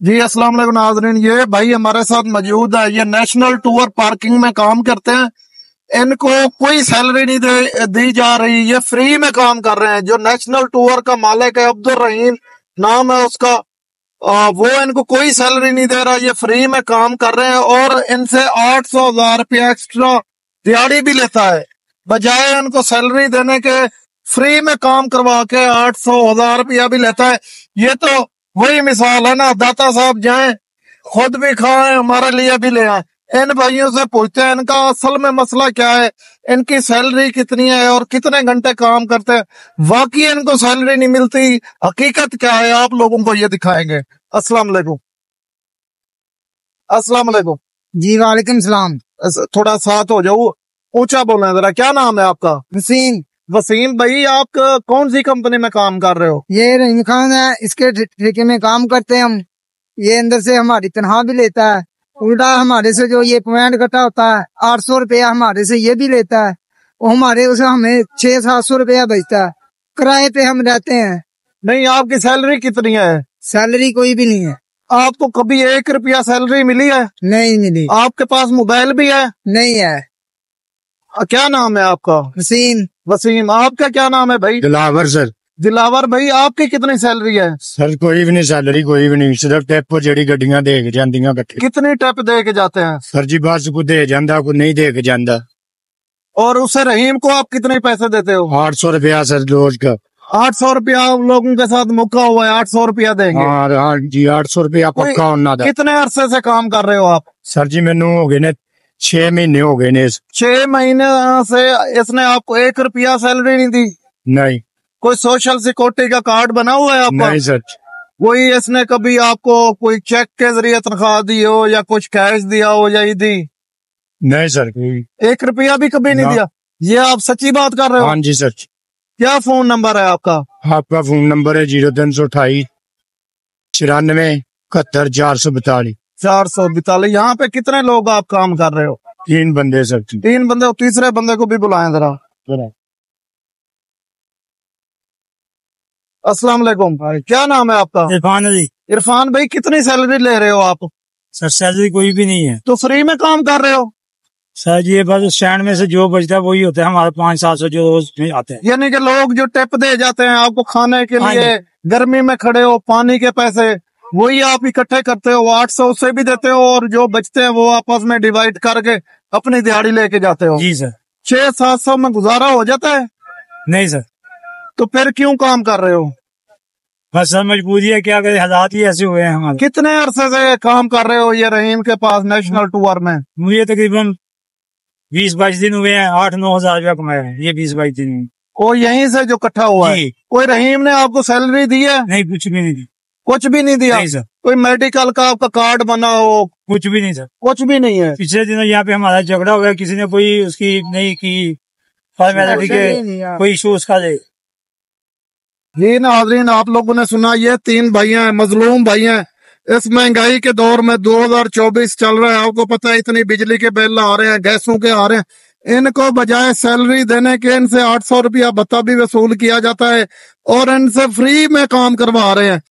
جی السلام علیکم ناظرین، یہ بھائی ہمارے ساتھ موجود ہے، یہ نیشنل ٹور پارکنگ میں کام کرتے ہیں۔ ان کو کوئی سیلری نہیں دی جا رہی، یہ فری میں کام کر رہے ہیں۔ جو نیشنل ٹور کا مالک ہے عبد الرحیم نام ہے اس کا، وہ ان کو کوئی سیلری نہیں دے رہا، یہ فری میں کام کر رہے ہیں اور ان سے 800,000 روپیہ ایکسٹرا دیہڑی بھی لیتا ہے۔ بجائے ان کو سیلری دینے کے فری میں کام کروا کے 800,000 روپیہ بھی لیتا ہے۔ یہ تو وہی مثال ہے نا، داتا صاحب جائیں خود بھی کھائیں ہمارے لیے بھی لے آئیں۔ ان بھائیوں سے پوچھتے ہیں ان کا اصل میں مسئلہ کیا ہے، ان کی سیلری کتنی ہے اور کتنے گھنٹے کام کرتے ہیں۔ واقعی ان کو سیلری نہیں ملتی، حقیقت کیا ہے آپ لوگوں کو یہ دکھائیں گے۔ السلام علیکم۔ السلام علیکم جی وعلیکم السلام۔ تھوڑا ساتھ ہو جاؤ، اونچا بولیں ذرا۔ کیا نام ہے آپ کا؟ وسیم۔ وسیم بھائی، آپ کون سی کمپنی میں کام کر رہے ہو؟ یہ رحیم خان ہے، اس کے ٹھیکے میں کام کرتے ہیں ہم۔ یہ اندر سے ہماری تنخواہ بھی لیتا ہے، الٹا ہمارے سے جو یہ پوائنٹ کٹا ہوتا ہے 800 روپیہ ہمارے سے یہ بھی لیتا ہے، وہ ہمارے اسے ہمیں 600-700 روپیہ بچتا ہے۔ کرائے پہ ہم رہتے ہیں۔ نہیں، آپ کی سیلری کتنی ہے؟ سیلری کوئی بھی نہیں ہے۔ آپ کو کبھی 1 روپیہ سیلری ملی ہے؟ نہیں ملی۔ آپ کے پاس موبائل بھی ہے؟ نہیں ہے۔ کیا نام ہے آپ کا؟ وسیم۔ وسیم، آپ کا کیا نام ہے بھائی؟ دلاور سر۔ دلاور بھائی، آپ کی کتنی سیلری ہے؟ سر کوئی بھی نہیں سیلری، کوئی بھی نہیں، صرف ٹیپ جڑی گڈیاں دے کے جاندیاں کٹھے۔ کتنی ٹپ دے کے جاتے ہیں؟ سر جی بس کو دے جاندا، کو نہیں دے کے جاندا۔ اور اسے رحیم کو آپ کتنے پیسے دیتے ہو؟ 800 روپیہ سر روز کا۔ 800 روپیہ لوگوں کے ساتھ مکا ہوا ہے، 800 روپیہ دیں گے؟ ہاں جی، 800 روپیہ پکا ہونا دا۔ کتنے عرصے سے کام کر رہے ہو آپ؟ سر جی مینوں ہو گئے نے 6 مہینے ہو گئے نے۔ 6 مہینے سے اس نے آپ کو 1 روپیہ سیلری نہیں دی؟ نہیں۔ کوئی سوشل سیکورٹی کا کارڈ بنا ہوا ہے آپ کا؟ نہیں سر۔ وہی اس نے کبھی آپ کو کوئی چیک کے ذریعے تنخواہ دی ہو یا کچھ کیش دیا ہو یا دی؟ نہیں سر، کوئی 1 روپیہ بھی کبھی نہیں دیا؟ یہ آپ سچی بات کر رہے ہو؟ ہاں جی سر۔ کیا فون نمبر ہے آپ کا؟ آپ کا فون نمبر ہے 0328 94 71 442 442۔ یہاں پہ کتنے لوگ آپ کام کر رہے ہو؟ 3 بندے سر۔ 3 بندے، تیسرے بندے کو بھی بلائیں ذرا۔ السلام علیکم، کیا نام ہے آپ کا؟ عرفان ہے جی۔ عرفان بھائی، کتنی سیلری لے رہے ہو آپ؟ سر سیلری کوئی بھی نہیں ہے۔ تو فری میں کام کر رہے ہو؟ سر جی بس اسٹینڈ میں سے جو بچتا ہے وہی ہوتا ہے، ہمارے 500-700 جو روز میں آتے ہیں۔ یعنی کہ لوگ جو ٹپ دے جاتے ہیں آپ کو کھانے کے ہاں لیے، گرمی میں کھڑے ہو، پانی کے پیسے، وہی آپ اکٹھے کرتے ہو، 800 سے بھی دیتے ہو اور جو بچتے ہیں وہ آپس میں ڈیوائڈ کر کے اپنی دیہڑی لے کے جاتے ہو؟ جی سر۔ 600-700 میں گزارا ہو جاتا ہے؟ نہیں سر۔ تو پھر کیوں کام کر رہے ہو؟ بس سر مجبوری ہے، کیا کرے، حالات ہی ایسے ہوئے ہیں ہمارے۔ کتنے عرصے سے کام کر رہے ہو یہ رحیم کے پاس نیشنل ٹور میں؟ مجھے تقریباً 20-22 دن ہوئے ہیں، 8-9 ہزار روپیہ کمائے ہیں یہ 20-22 دن میں۔ وہ یہیں سے جو کٹھا ہوا ہے؟ جی۔ کوئی رحیم نے آپ کو سیلری دی ہے؟ نہیں، کچھ بھی نہیں دی۔ کچھ بھی نہیں دیا؟ نہیں سر، کوئی میڈیکل کا آپ کا کارڈ بنا ہو؟ کچھ بھی نہیں سر۔ کچھ بھی نہیں ہے؟ پچھلے دنوں یہاں پہ ہمارا جھگڑا ہو گیا، کسی نے کوئی اس کی نہیں کی فارمیلٹی کے کوئی ایشو اس کا دے۔ جی ناظرین، آپ لوگوں نے سنا، یہ 3 بھائی ہیں، مظلوم بھائی ہیں۔ اس مہنگائی کے دور میں 2024 چل رہا ہے، آپ کو پتہ ہے اتنی بجلی کے بل آ رہے ہیں، گیسوں کے آ رہے ہیں، ان کو بجائے سیلری دینے کے ان سے 800 روپیہ بھتہ بھی وصول کیا جاتا ہے اور ان سے فری میں کام کروا رہے ہیں۔